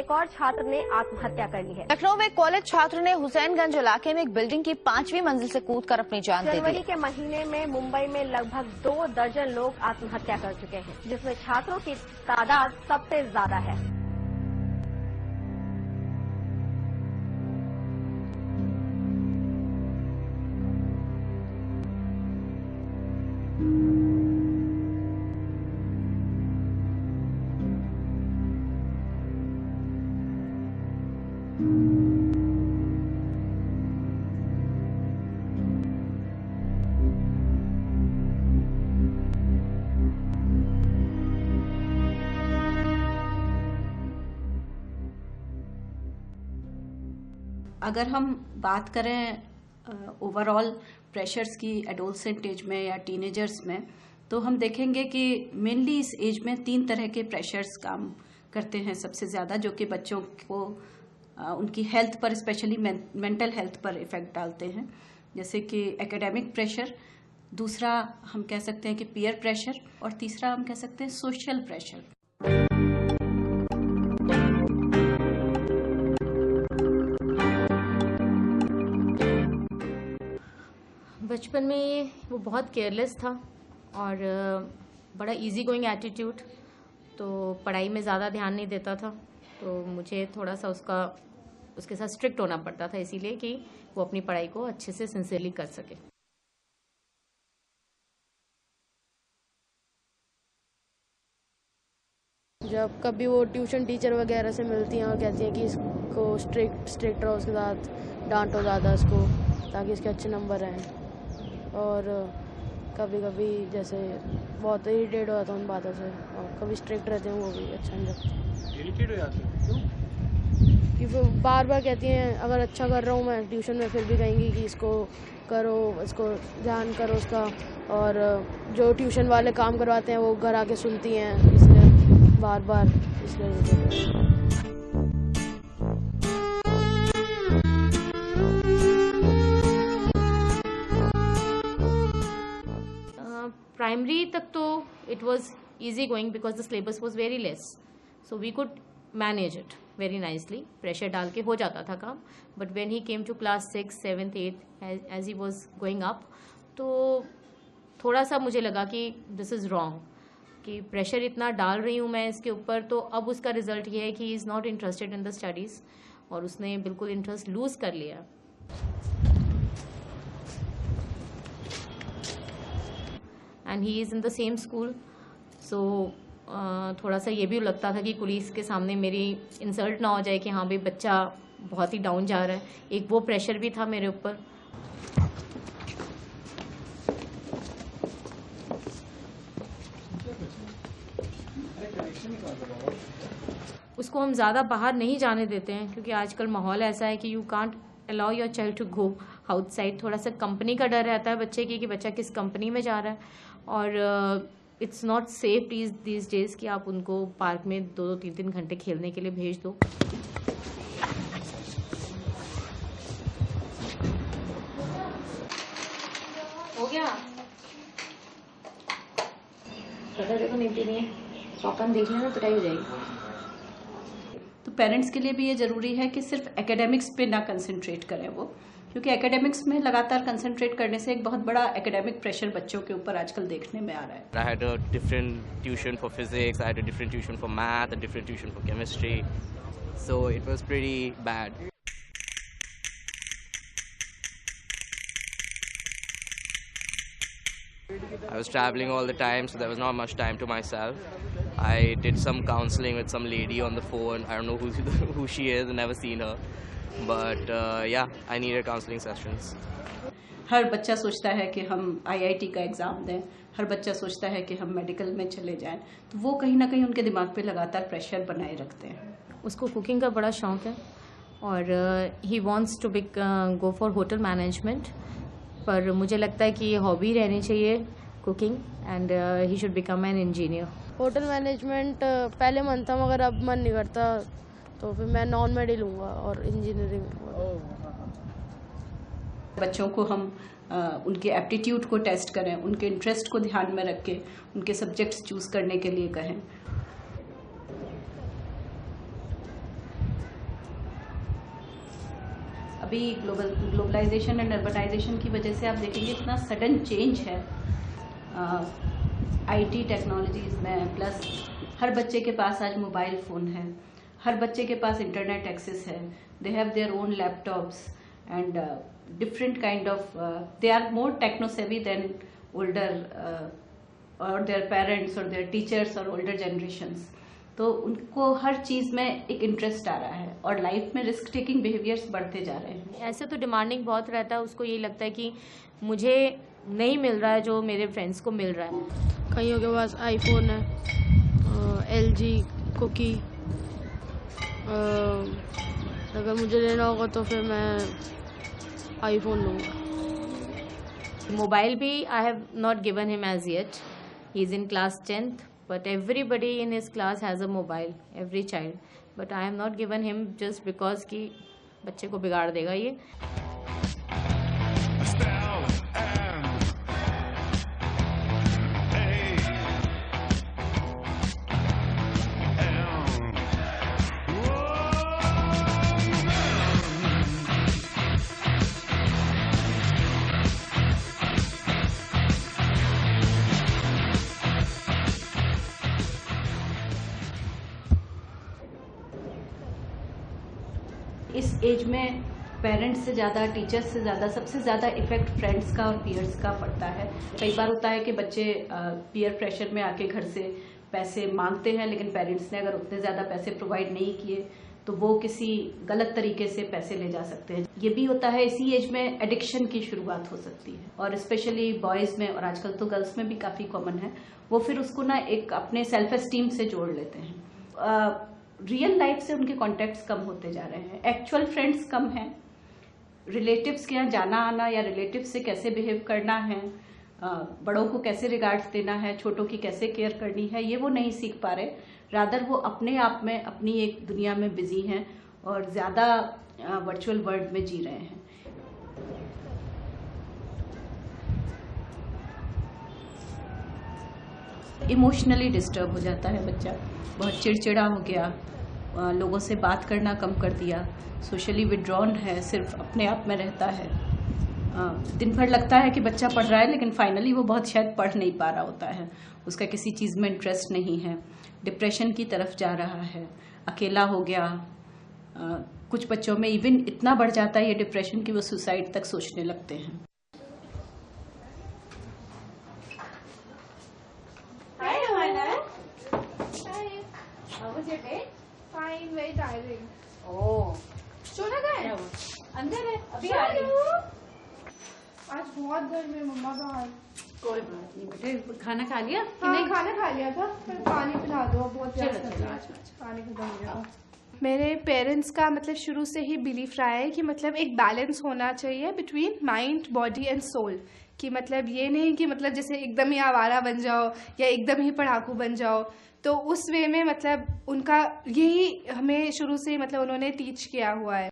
एक और छात्र ने आत्महत्या कर ली है। लखनऊ में कॉलेज छात्र ने हुसैनगंज इलाके में एक बिल्डिंग की 5वीं मंजिल से कूदकर अपनी जान दे दी। जनवरी के महीने में मुंबई में लगभग 2 दर्जन लोग आत्महत्या कर चुके हैं, जिसमें छात्रों की तादाद सबसे ज्यादा है। अगर हम बात करें ओवरऑल प्रेशर्स की एडोलसेंट एज में या टीनेजर्स में, तो हम देखेंगे कि मेनली इस एज में 3 तरह के प्रेशर्स काम करते हैं सबसे ज़्यादा, जो कि बच्चों को उनकी हेल्थ पर, स्पेशली मेंटल हेल्थ पर इफेक्ट डालते हैं। जैसे कि एकेडमिक प्रेशर, दूसरा हम कह सकते हैं कि पीयर प्रेशर, और तीसरा हम कह सकते हैं सोशल प्रेशर। बचपन में वो बहुत केयरलेस था और बड़ा इजी गोइंग एटीट्यूड, तो पढ़ाई में ज़्यादा ध्यान नहीं देता था। तो मुझे थोड़ा सा उसके साथ स्ट्रिक्ट होना पड़ता था, इसीलिए कि वो अपनी पढ़ाई को अच्छे से सिंसियरली कर सके। जब कभी वो ट्यूशन टीचर वगैरह से मिलती हैं और कहती हैं कि इसको स्ट्रिक्ट रहो, उसके साथ डांटो ज़्यादा इसको, ताकि इसके अच्छे नंबर आएँ। और कभी कभी जैसे बहुत इरिटेट हो जाता हूँ उन बातों से, और कभी स्ट्रिक्ट रहते हैं, वो भी अच्छा नहीं लगता। इरिटेट हो जाते हैं क्यों? कि फिर बार बार कहती हैं, अगर अच्छा कर रहा हूँ मैं ट्यूशन में, फिर भी कहेंगी कि इसको करो, इसको ध्यान करो उसका। और जो ट्यूशन वाले काम करवाते हैं वो घर आके सुनती हैं, इसलिए बार बार इसलिए। प्राइमरी तक तो it was easy going because the syllabus was very less, so we could manage it very nicely. Pressure डाल के हो जाता था काम। But when he came to class 6, 7, 8 as he was going up, तो थोड़ा सा मुझे लगा कि दिस इज़ रॉन्ग, कि प्रेशर इतना डाल रही हूँ मैं इसके ऊपर, तो अब उसका रिजल्ट ये है कि he is not interested in the studies, और उसने बिल्कुल इंटरेस्ट लूज़ कर लिया। And he is in the same school, so थोड़ा सा ये भी लगता था कि पुलिस के सामने मेरी इंसल्ट ना हो जाए कि हाँ भाई बच्चा बहुत ही डाउन जा रहा है। एक वो प्रेशर भी था मेरे ऊपर। उसको हम ज़्यादा बाहर नहीं जाने देते हैं, क्योंकि आजकल माहौल ऐसा है कि you can't allow your child to go outside. थोड़ा सा कंपनी का डर रहता है बच्चे की, कि बच्चा किस कंपनी में जा रहा है, और it's not safe these days कि आप उनको पार्क में 2-2, 3-3 घंटे खेलने के लिए भेज दो। हो गया? देखो निपटी नहीं है, पापा ने देख लेना, पिटाई हो जाएगी। तो पेरेंट्स के लिए भी ये ज़रूरी है कि सिर्फ एकेडमिक्स पे ना कंसंट्रेट करें वो, क्योंकि एकेडमिक्स में लगातार कंसंट्रेट करने से एक बहुत बड़ा एकेडमिक प्रेशर बच्चों के ऊपर आजकल देखने में आ रहा है। I had a different tuition for physics, I had a different tuition for math, a different tuition for chemistry, so it was pretty bad. I was traveling all the time, so there was not much time to myself. I did some counseling with some lady on the phone. I don't know who she is, I've never seen her. But yeah, I needed counseling sessions. हर बच्चा सोचता है कि हम IIT का exam दें, हर बच्चा सोचता है कि हम मेडिकल में चले जाएं, तो वो कहीं ना कहीं उनके दिमाग पे लगातार प्रेशर बनाए रखते हैं। उसको कुकिंग का बड़ा शौक है, और he wants to go for hotel management, पर मुझे लगता है कि ये हॉबी रहनी चाहिए cooking, and he should become an engineer. Hotel management पहले मन था, मगर अब मन नहीं करता, तो फिर मैं नॉन मेड लूँगा और इंजीनियरिंग। बच्चों को हम उनके एप्टीट्यूड को टेस्ट करें, उनके इंटरेस्ट को ध्यान में रख के उनके सब्जेक्ट्स चूज करने के लिए कहें। अभी ग्लोबलाइजेशन एंड अर्बनाइजेशन की वजह से आप देखेंगे इतना सडन चेंज है IT टेक्नोलॉजीज़ में, प्लस हर बच्चे के पास आज मोबाइल फ़ोन है, हर बच्चे के पास इंटरनेट एक्सेस है, they have their own laptops and different kind of they are more techno savvy than older और देयर पेरेंट्स और देयर टीचर्स और ओल्डर जनरेशन्स। तो उनको हर चीज़ में एक इंटरेस्ट आ रहा है और लाइफ में रिस्क टेकिंग बिहेवियर्स बढ़ते जा रहे हैं। ऐसे तो डिमांडिंग बहुत रहता है, उसको यही लगता है कि मुझे नहीं मिल रहा है जो मेरे फ्रेंड्स को मिल रहा है। कईयों के पास आईफोन है, LG, कुकी। अगर मुझे लेना होगा तो फिर मैं आईफोन लूँगा। मोबाइल भी I have not given him as yet, he is in class 10th, but everybody in his class has a mobile, every child, but I have not given him just because कि बच्चे को बिगाड़ देगा ये। इस as में parents से ज़्यादा, टीचर्स से ज़्यादा, सबसे ज़्यादा इफेक्ट फ्रेंड्स का और पीयर्स का पड़ता है। कई बार होता है कि बच्चे पीयर प्रेशर में आके घर से पैसे मांगते हैं, लेकिन पेरेंट्स ने अगर उतने ज़्यादा पैसे प्रोवाइड नहीं किए तो वो किसी गलत तरीके से पैसे ले जा सकते हैं। ये भी होता है इसी एज में एडिक्शन की शुरुआत हो सकती है, और स्पेशली बॉयज़ में, और आजकल तो गर्ल्स में भी काफ़ी कॉमन है, वो फिर उसको ना एक अपने सेल्फ एस्टीम से जोड़ लेते हैं। रियल लाइफ से उनके कॉन्टेक्ट्स कम होते जा रहे हैं, एक्चुअल फ्रेंड्स कम हैं, रिलेटिव्स के यहाँ जाना आना या रिलेटिव्स से कैसे बिहेव करना है, बड़ों को कैसे रिगार्ड्स देना है, छोटों की कैसे केयर करनी है, ये वो नहीं सीख पा रहे। रादर वो अपने आप में अपनी एक दुनिया में बिजी हैं और ज़्यादा वर्चुअल वर्ल्ड में जी रहे हैं। इमोशनली डिस्टर्ब हो जाता है बच्चा, बहुत चिड़चिड़ा हो गया, लोगों से बात करना कम कर दिया, सोशली विड्रॉन है, सिर्फ अपने आप में रहता है। दिन भर लगता है कि बच्चा पढ़ रहा है, लेकिन फाइनली वो बहुत शायद पढ़ नहीं पा रहा होता है, उसका किसी चीज़ में इंटरेस्ट नहीं है, डिप्रेशन की तरफ जा रहा है, अकेला हो गया। कुछ बच्चों में इवन इतना बढ़ जाता है ये डिप्रेशन कि वो सुसाइड तक सोचने लगते हैं। How was your day? Fine, very tiring. Oh, सोना कहाँ है? अंदर है, अभी सोना आ रही हूँ। आज बहुत गर्मी है मम्मा बाहर। कोई बात नहीं बेटे, खाना खा लिया कि हाँ, नहीं? खाना खा लिया था, पर पानी पिला दो, बहुत प्यास लग रहा है। पानी खत्म हो गया। मेरे पेरेंट्स का मतलब शुरू से ही बिलीफ रहा है कि मतलब एक बैलेंस होना चाहिए between mind, body and soul, कि मतलब ये नहीं कि मतलब जैसे एकदम ही आवारा बन जाओ या एकदम ही पढ़ाकू बन जाओ। तो उस वे में मतलब उनका यही हमें शुरू से मतलब उन्होंने टीच किया हुआ है।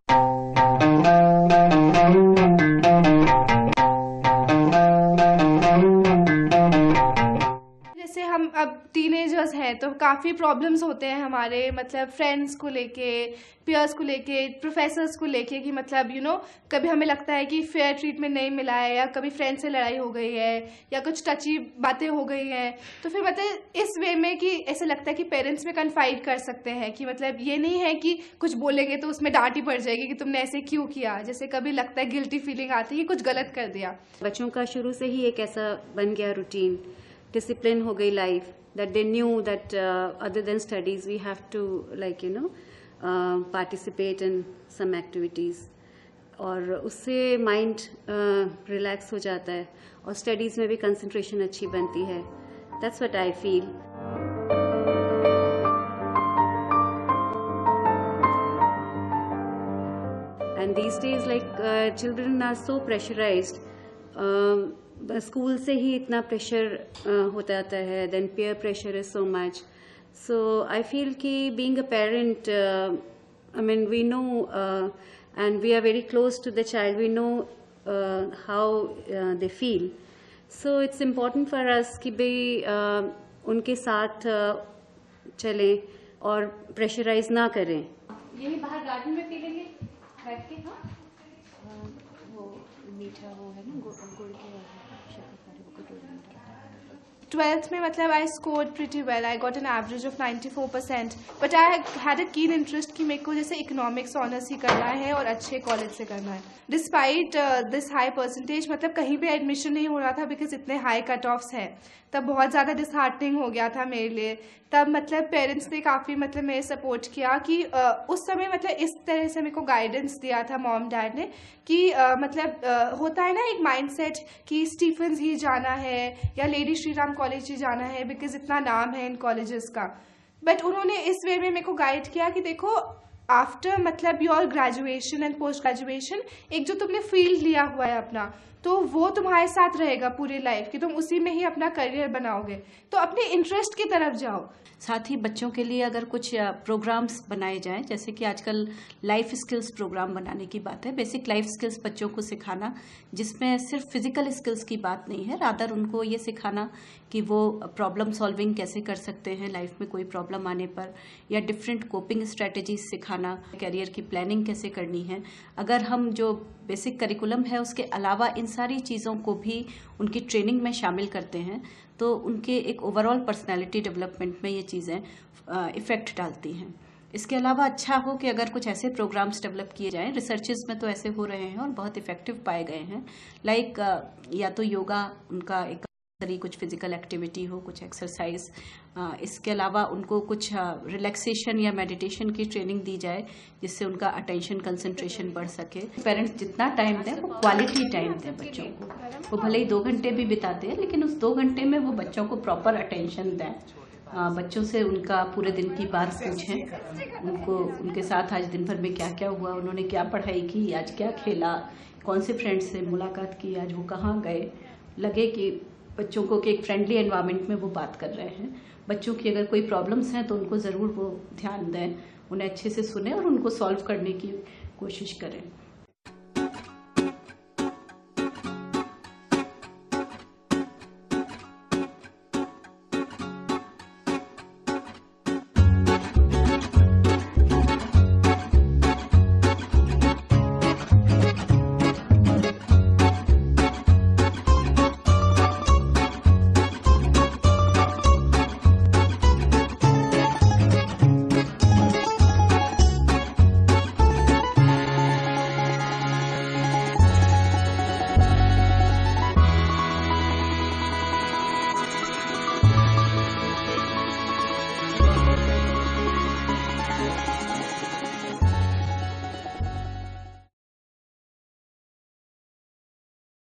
जैसे हम अब टीनेजर्स हैं तो काफ़ी प्रॉब्लम्स होते हैं हमारे मतलब फ्रेंड्स को लेके, पीयर्स को लेके, प्रोफेसर्स को लेके, कि मतलब कभी हमें लगता है कि फेयर ट्रीटमेंट नहीं मिला है, या कभी फ्रेंड से लड़ाई हो गई है, या कुछ टची बातें हो गई हैं। तो फिर मतलब इस वे में कि ऐसा लगता है कि पेरेंट्स में कन्फाइड कर सकते हैं, कि मतलब ये नहीं है कि कुछ बोलेंगे तो उसमें डांट ही पड़ जाएगी कि तुमने ऐसे क्यों किया। जैसे कभी लगता है गिल्टी फीलिंग आती है कि कुछ गलत कर दिया। बच्चों का शुरू से ही एक ऐसा बन गया रूटीन, डिसिप्लिन हो गई life, that they knew that other than studies we have to participate in some activities, और उससे माइंड रिलैक्स हो जाता है और स्टडीज़ में भी कंसंट्रेशन अच्छी बनती है। That's what I feel. And these days children are so pressurized. School से ही इतना प्रेशर होता जाता है, then peer pressure is so much. So I feel कि being a parent, I mean we know and we are very close to the child, we know how they feel. So it's important for us कि भाई उनके साथ चलें और pressurise ना करें। यही बाहर गार्डन में पी लेंगे बैठ के। हाँ वो मीठा वो है ना गुड़ के शक्कर वो कटोरी मीठा। 12th में मतलब I scored pretty well. I got an average of 94%. But I had a keen interest कि मेरे को जैसे इकोनॉमिक्स ऑनर्स ही करना है और अच्छे कॉलेज से करना है. Despite this high percentage, मतलब कहीं पे एडमिशन नहीं हो रहा था बिकॉज इतने हाई कट ऑफ्स हैं. तब बहुत ज़्यादा डिसहार्टनिंग हो गया था मेरे लिए. तब मतलब पेरेंट्स ने काफ़ी मतलब मेरे सपोर्ट किया कि उस समय मतलब इस तरह से मेरे को गाइडेंस दिया था मॉम डैड ने कि मतलब होता है ना एक माइंडसेट कि स्टीफन्स ही जाना है या लेडी श्री राम कॉलेज ही जाना है बिकॉज इतना नाम है इन कॉलेजेस का. बट उन्होंने इस वे में मेरे को गाइड किया कि देखो आफ्टर मतलब your graduation and post graduation एक जो तुमने फील्ड लिया हुआ है अपना तो वो तुम्हारे साथ रहेगा पूरी लाइफ कि तुम उसी में ही अपना करियर बनाओगे. तो अपने इंटरेस्ट की तरफ जाओ. साथ ही बच्चों के लिए अगर कुछ प्रोग्राम्स बनाए जाएं, जैसे कि आजकल लाइफ स्किल्स प्रोग्राम बनाने की बात है. बेसिक लाइफ स्किल्स बच्चों को सिखाना जिसमें सिर्फ फिजिकल स्किल्स की बात नहीं है, रादर उनको ये सिखाना कि वो प्रॉब्लम सॉल्विंग कैसे कर सकते हैं लाइफ में कोई प्रॉब्लम आने पर, या डिफरेंट कोपिंग स्ट्रेटजीज सिखाना, कैरियर की प्लानिंग कैसे करनी है. अगर हम जो बेसिक करिकुलम है उसके अलावा इन सारी चीज़ों को भी उनकी ट्रेनिंग में शामिल करते हैं तो उनके एक ओवरऑल पर्सनैलिटी डेवलपमेंट में ये चीज़ें इफ़ेक्ट डालती हैं. इसके अलावा अच्छा हो कि अगर कुछ ऐसे प्रोग्राम्स डेवलप किए जाएं, रिसर्चेस में तो ऐसे हो रहे हैं और बहुत इफ़ेक्टिव पाए गए हैं, लाइक या तो योगा उनका एक कुछ फिजिकल एक्टिविटी हो, कुछ एक्सरसाइज. इसके अलावा उनको कुछ रिलैक्सेशन या मेडिटेशन की ट्रेनिंग दी जाए जिससे उनका अटेंशन कंसंट्रेशन बढ़ सके. पेरेंट्स जितना टाइम दें वो क्वालिटी टाइम दें बच्चों को. वो भले ही 2 घंटे भी बिताते हैं लेकिन उस 2 घंटे में वो बच्चों को प्रॉपर अटेंशन दें. बच्चों से उनका पूरे दिन की बात पूछें, उनको उनके साथ आज दिन भर में क्या क्या हुआ, उन्होंने क्या पढ़ाई की, आज क्या खेला, कौन से फ्रेंड्स से मुलाकात की, आज वो कहाँ गए. लगे कि बच्चों को कि एक फ्रेंडली एनवायरनमेंट में वो बात कर रहे हैं. बच्चों की अगर कोई प्रॉब्लम्स हैं तो उनको ज़रूर वो ध्यान दें, उन्हें अच्छे से सुने और उनको सॉल्व करने की कोशिश करें.